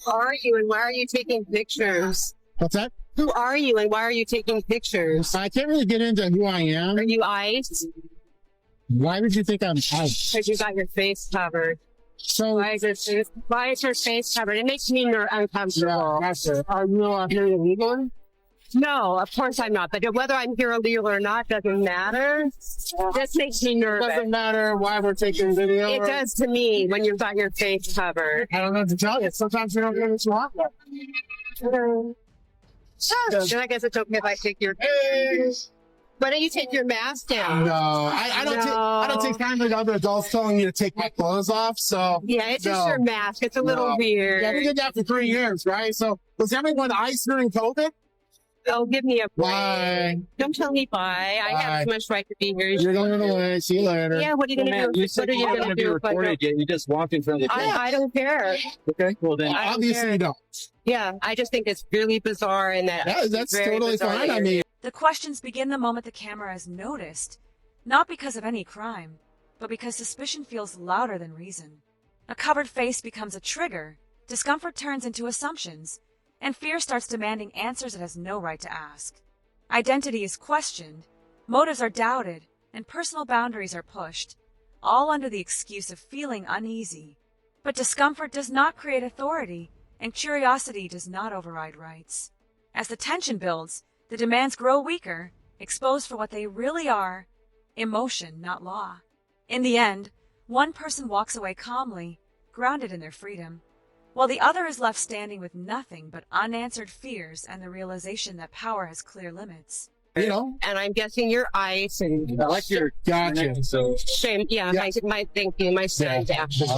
are you and why are you taking pictures? What's that? Who are you and why are you taking pictures? I can't really get into who I am. Are you ICE? Why would you think I'm ICE? Because you got your face covered. So, Why is your face covered? It makes me uncomfortable. are you here illegally? No, of course I'm not. But whether I'm here illegal or not doesn't matter. This makes me It nervous. doesn't matter why we're taking video. It does to me when you've got your face covered. I don't know what to tell you. Sometimes we don't get what you want. Then I guess it's okay if I take your. Why don't you take your mask down? No, I don't take time with other adults telling me to take my clothes off. So Yeah, it's just your mask. It's a little weird. Yeah, we did that for 3 years, right? So was everyone ICE during COVID? Oh, give me a break. Bye. Don't tell me bye. I have as much right to be here. You're going away. See you later. Yeah, what are you going to do? You said you weren't going to be recorded yet. You just walked in front of the camera. I don't care. Okay, well then. Obviously you don't. Yeah, I just think it's really bizarre and That's very totally bizarre fine. that I you're mean, The questions begin the moment the camera is noticed, not because of any crime, but because suspicion feels louder than reason. A covered face becomes a trigger, discomfort turns into assumptions, and fear starts demanding answers it has no right to ask. Identity is questioned, motives are doubted, and personal boundaries are pushed, all under the excuse of feeling uneasy. But discomfort does not create authority, and curiosity does not override rights. As the tension builds, the demands grow weaker, exposed for what they really are, emotion, not law. In the end, one person walks away calmly, grounded in their freedom, while the other is left standing with nothing but unanswered fears and the realization that power has clear limits. you know, And I'm guessing you're ICE and I like your gotcha. So shame. Yeah, Yeah. thank you. My son's actually. All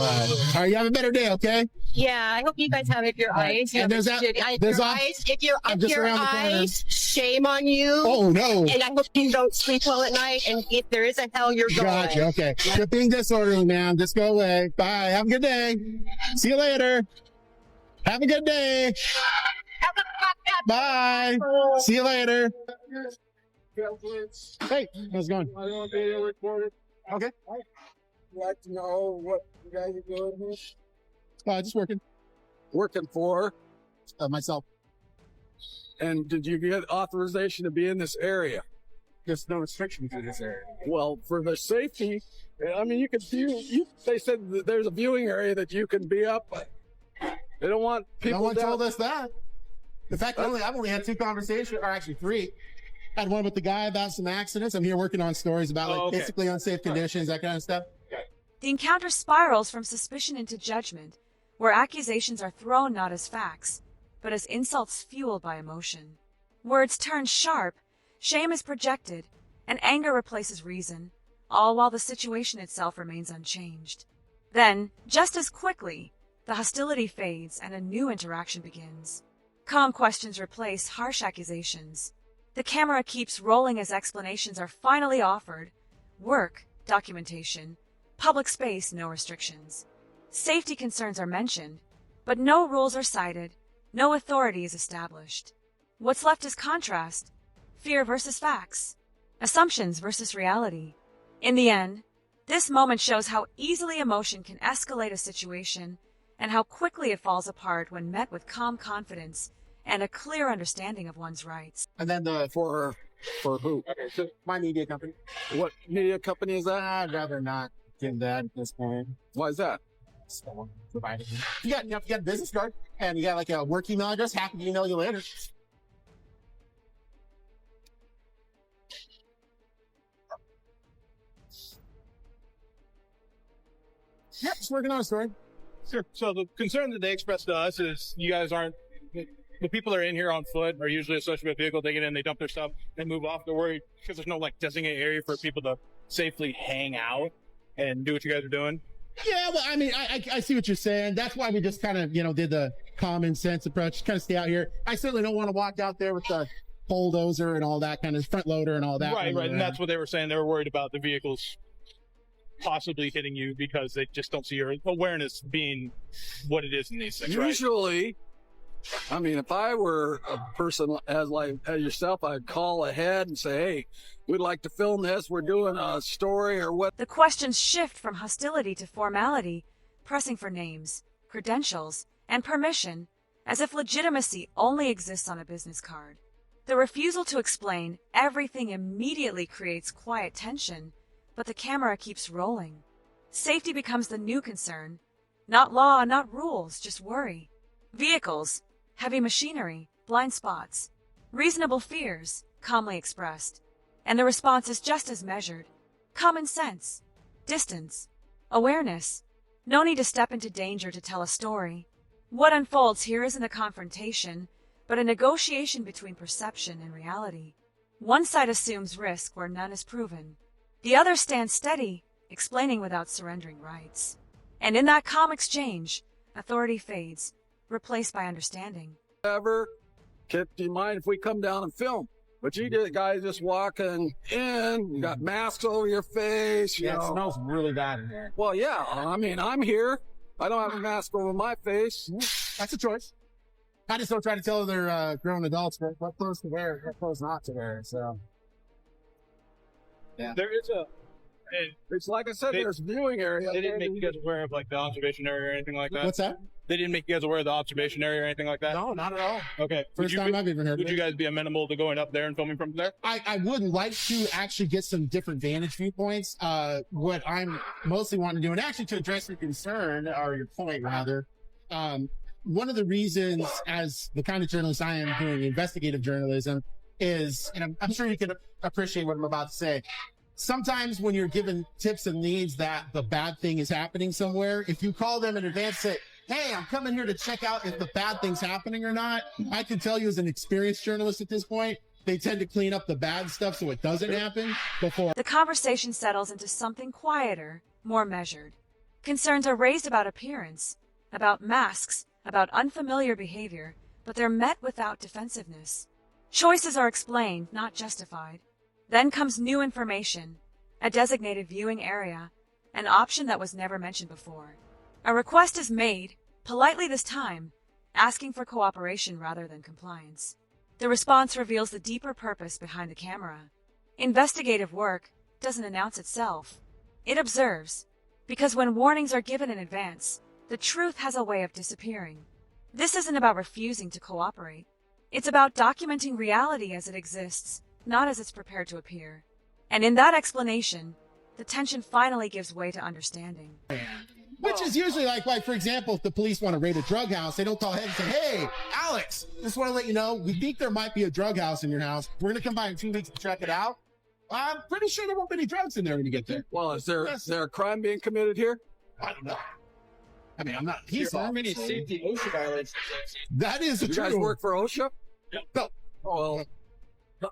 right, you have a better day, okay? Yeah, I hope you guys have it. If you're right. ICE, And there's that- there's if you're I'm just around the corner. ICE, shame on you. Oh, no. And I hope you don't sleep well at night. And if there is a hell, you're going. Gotcha, okay. You're being disorderly, man. Just go away. Bye. Have a good day. See you later. Have a good day. Bye. See you later. Hey, how's it going? I don't get recorded. Okay. I'd like to know what you guys are doing here. Just working. Working for, Myself. and did you get authorization to be in this area? There's no restrictions in this area. Well, for the safety, I mean, you could view. They said that there's a viewing area that you can be up. They don't want people. No one down. told us that. In fact, I've only had 2 conversations, or actually 3. I had one with the guy about some accidents. I'm here working on stories about basically unsafe conditions, that kind of stuff. The encounter spirals from suspicion into judgment, where accusations are thrown not as facts, but as insults fueled by emotion. Words turn sharp, shame is projected, and anger replaces reason, all while the situation itself remains unchanged. Then, just as quickly, the hostility fades and a new interaction begins. Calm questions replace harsh accusations. The camera keeps rolling as explanations are finally offered. Work, documentation, public space, no restrictions. Safety concerns are mentioned, but no rules are cited, no authority is established. What's left is contrast, fear versus facts, assumptions versus reality. In the end, this moment shows how easily emotion can escalate a situation and how quickly it falls apart when met with calm confidence and a clear understanding of one's rights. And then For who? my media company. What media company is that? I'd rather not get that at this point. Why is that? So, provided. You got a business card and you got like a work email address, happy to email you later. Yep, just working on a story. Sure. So the concern that they expressed to us is you guys aren't, the people that are in here on foot are usually associated with a vehicle. They get in, they dump their stuff, they move off. They're worried because there's no like designated area for people to safely hang out and do what you guys are doing. Yeah, well, I mean, I see what you're saying. That's why we just kind of, did the common sense approach, kind of stay out here. I certainly don't want to walk out there with the bulldozer and all that kind of front loader and all that. Right. And that's what they were saying. They were worried about the vehicles possibly hitting you because they just don't see your awareness being what it is in these things. Right? Usually, I mean, if I were a person as yourself, I'd call ahead and say, hey, we'd like to film this. We're doing a story or what. The questions shift from hostility to formality, pressing for names, credentials, and permission as if legitimacy only exists on a business card. The refusal to explain everything immediately creates quiet tension, but the camera keeps rolling. Safety becomes the new concern. Not law, not rules, just worry. Vehicles, heavy machinery, blind spots, reasonable fears, calmly expressed. And the response is just as measured. Common sense, distance, awareness. No need to step into danger to tell a story. What unfolds here isn't a confrontation, but a negotiation between perception and reality. One side assumes risk where none is proven. The other stands steady, explaining without surrendering rights. And in that calm exchange, authority fades, replaced by understanding. Ever, Kip, do you mind if we come down and film? But you did, guys just walking in, you got masks over your face. You Yeah, it know. smells really bad in here. Well, yeah, I mean, I'm here. I don't have a mask over my face. That's a choice. I just don't try to tell other grown adults what clothes to wear, what clothes not to wear. So, There is a. And It's like I said, They- there's viewing area. they didn't make you guys aware of like the observation area or anything like that. what's that? They didn't make you guys aware of the observation area or anything like that. No, not at all. Okay. First time I've even heard Would of you it. guys be amenable to going up there and filming from there? I would like to actually get some different vantage viewpoints. What I'm mostly wanting to do, and actually to address your concern, or your point rather, one of the reasons as the kind of journalist I am doing investigative journalism is, and I'm sure you can appreciate what I'm about to say. Sometimes when you're given tips and leads that the bad thing is happening somewhere, if you call them in advance, say, hey, I'm coming here to check out if the bad thing's happening or not. I can tell you as an experienced journalist at this point, they tend to clean up the bad stuff so it doesn't happen before. The conversation settles into something quieter, more measured. Concerns are raised about appearance, about masks, about unfamiliar behavior, but they're met without defensiveness. Choices are explained, not justified. Then comes new information, a designated viewing area, an option that was never mentioned before. A request is made, politely this time, asking for cooperation rather than compliance. The response reveals the deeper purpose behind the camera. Investigative work doesn't announce itself. It observes, because when warnings are given in advance, the truth has a way of disappearing. This isn't about refusing to cooperate. It's about documenting reality as it exists, not as it's prepared to appear. And in that explanation, the tension finally gives way to understanding. Which is usually like, for example, if the police want to raid a drug house, they don't call ahead and say, hey, Alex, just want to let you know, we think there might be a drug house in your house. We're going to come by in 2 weeks to check it out. I'm pretty sure there won't be any drugs in there when you get there. Well, is there a crime being committed here? I don't know. I mean, I'm not. There are many safety OSHA violations. That is You true. guys work for OSHA? No. Oh, well.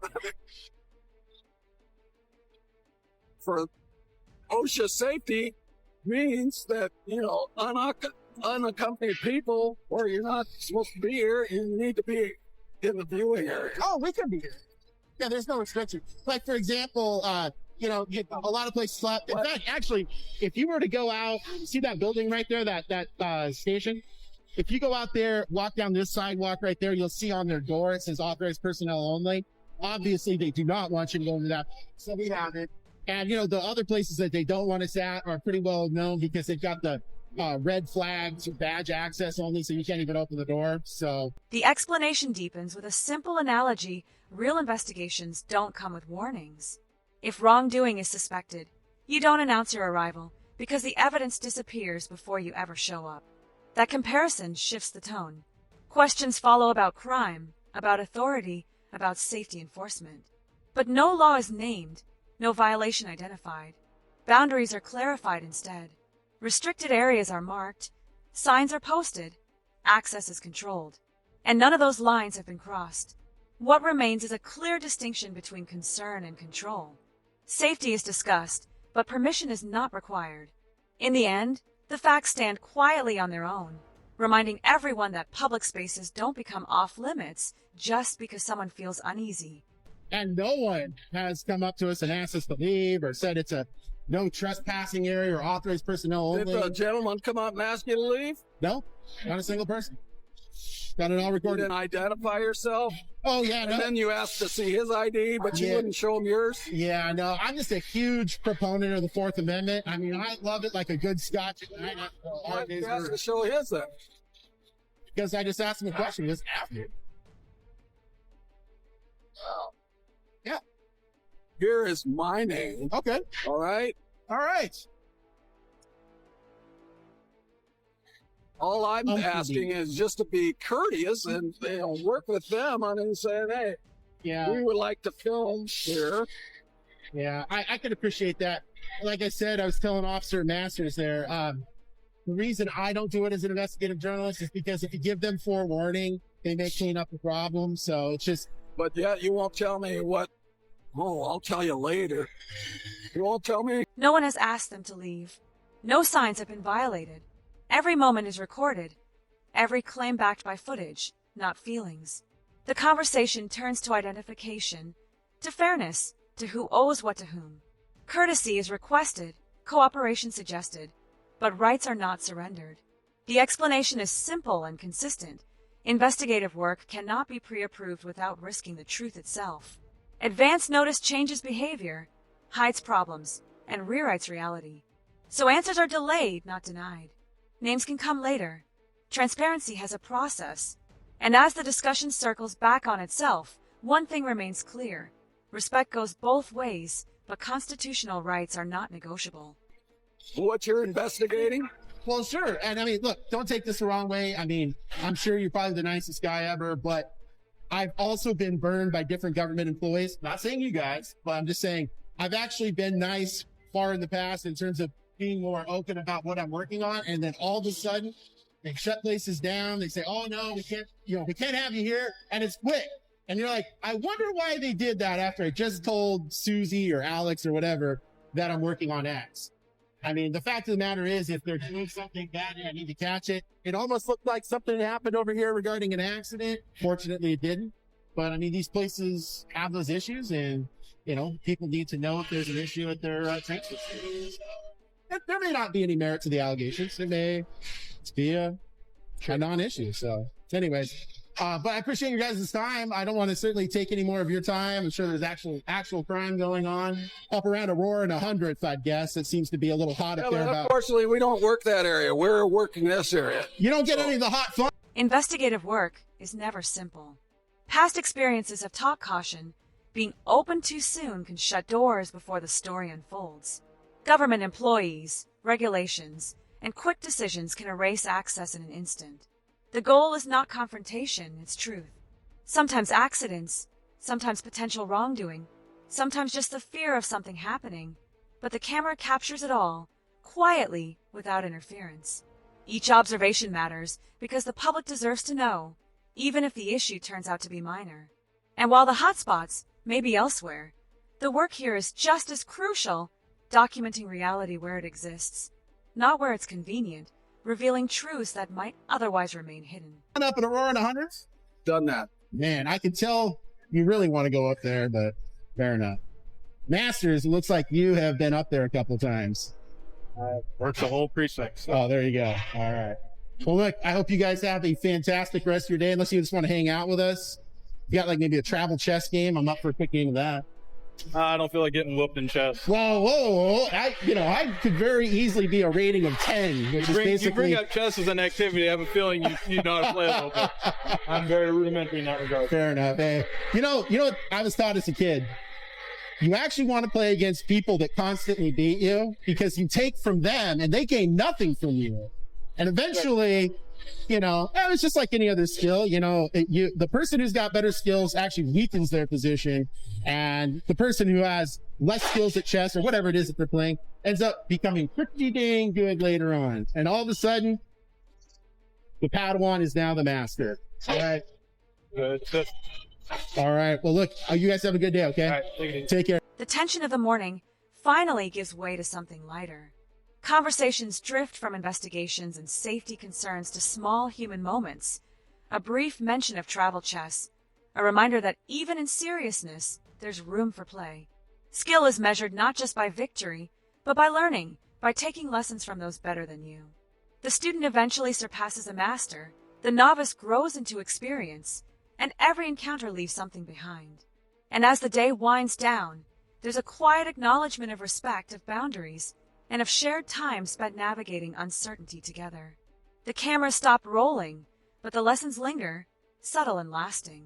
For OSHA safety means that, unaccompanied people, or you're not supposed to be here, you need to be in the viewing area. Oh, we can be here. Yeah, there's no restriction. Like, for example, a lot of places slap. In fact, actually, if you were to go out, see that building right there, that station? If you go out there, walk down this sidewalk right there, you'll see on their door, it says authorized personnel only. Obviously, they do not want you to go into that. So we have it. And, the other places that they don't want us at are pretty well known because they've got the red flags, badge access only, so you can't even open the door. So The explanation deepens with a simple analogy. Real investigations don't come with warnings. If wrongdoing is suspected, you don't announce your arrival because the evidence disappears before you ever show up. That comparison shifts the tone. Questions follow about crime, about authority, about safety enforcement. But no law is named, no violation identified. Boundaries are clarified instead. Restricted areas are marked, signs are posted, access is controlled, and none of those lines have been crossed. What remains is a clear distinction between concern and control. Safety is discussed, but permission is not required. In the end, the facts stand quietly on their own, reminding everyone that public spaces don't become off limits just because someone feels uneasy. and no one has come up to us and asked us to leave or said it's a no trespassing area or authorized personnel Did only. the gentleman come up and ask you to leave? No, not a single person. Got it all You recorded. didn't identify yourself? Oh yeah, And no. then you asked to see his ID, but you Yeah. wouldn't show him yours? Yeah, no, I'm just a huge proponent of the Fourth Amendment. I mean, I love it like a good scotch. Why did you ask to show his then? because I just asked him a question. He was after. Yeah. Here is my name. Okay. All right. All right. All I'm asking is just to be courteous and work with them on and saying, hey, Yeah. we would like to film here. Yeah. I can appreciate that. Like I said, I was telling Officer Masters there, the reason I don't do it as an investigative journalist is because if you give them forewarning, they may clean up the problem. So it's just. But yet you won't tell me what. Oh, I'll tell you later. You won't tell me? No one has asked them to leave. No signs have been violated. Every moment is recorded. Every claim backed by footage, not feelings. The conversation turns to identification, to fairness, to who owes what to whom. Courtesy is requested, cooperation suggested, but rights are not surrendered. The explanation is simple and consistent. Investigative work cannot be pre-approved without risking the truth itself. Advance notice changes behavior, hides problems, and rewrites reality. So answers are delayed, not denied. Names can come later. Transparency has a process. And as the discussion circles back on itself, one thing remains clear. Respect goes both ways, but constitutional rights are not negotiable. What you're investigating? Well, sure. And I mean, look, don't take this the wrong way. I mean, I'm sure you're probably the nicest guy ever, but I've also been burned by different government employees. Not saying you guys, but I'm just saying I've actually been nice far in the past in terms of being more open about what I'm working on. And then all of a sudden they shut places down. They say, oh no, we can't have you here. And it's quick. And you're like, I wonder why they did that after I just told Susie or Alex or whatever that I'm working on X. I mean, the fact of the matter is, if they're doing something bad and I need to catch it, it almost looked like something happened over here regarding an accident. Fortunately, it didn't. But I mean, these places have those issues, and people need to know if there's an issue at their train station. There may not be any merit to the allegations. It may be a non-issue. So, anyways, but I appreciate you guys' time. I don't want to certainly take any more of your time. I'm sure there's actual crime going on up around Aurora and 100th, I'd guess. It seems to be a little hot up there. Unfortunately, we don't work that area. We're working this area. You don't get any of the hot fun. Investigative work is never simple. Past experiences have taught caution. Being open too soon can shut doors before the story unfolds. Government employees, regulations, and quick decisions can erase access in an instant. The goal is not confrontation, it's truth. Sometimes accidents, sometimes potential wrongdoing, sometimes just the fear of something happening. But the camera captures it all, quietly, without interference. Each observation matters because the public deserves to know, even if the issue turns out to be minor. And while the hotspots may be elsewhere, the work here is just as crucial, documenting reality where it exists, not where it's convenient, revealing truths that might otherwise remain hidden. Up at Aurora and 100th? Done that. Man, I can tell you really want to go up there, but fair enough. Masters, it looks like you have been up there a couple times. Works the whole precinct. So. Oh, there you go. All right. Well, look, I hope you guys have a fantastic rest of your day, unless you just want to hang out with us. You got like maybe a travel chess game. I'm up for a quick game of that. I don't feel like getting whooped in chess. Whoa. I could very easily be a rating of 10, which is basically... You bring up chess as an activity. I have a feeling you know how to play a little bit. I'm very rudimentary in that regard. Fair enough. Hey, you know what I was taught as a kid? You actually want to play against people that constantly beat you, because you take from them and they gain nothing from you. And eventually, it's just like any other skill. The person who's got better skills actually weakens their position, and the person who has less skills at chess or whatever it is that they're playing ends up becoming pretty dang good later on. And all of a sudden, the Padawan is now the master. All right. Good. All right. Well, look, you guys have a good day, okay? All right, take care. The tension of the morning finally gives way to something lighter. Conversations drift from investigations and safety concerns to small human moments. A brief mention of travel chess, a reminder that even in seriousness, there's room for play. Skill is measured not just by victory, but by learning, by taking lessons from those better than you. The student eventually surpasses a master, the novice grows into experience, and every encounter leaves something behind. And as the day winds down, there's a quiet acknowledgement of respect, of boundaries, and of shared time spent navigating uncertainty together. The cameras stop rolling, But the lessons linger, subtle and lasting.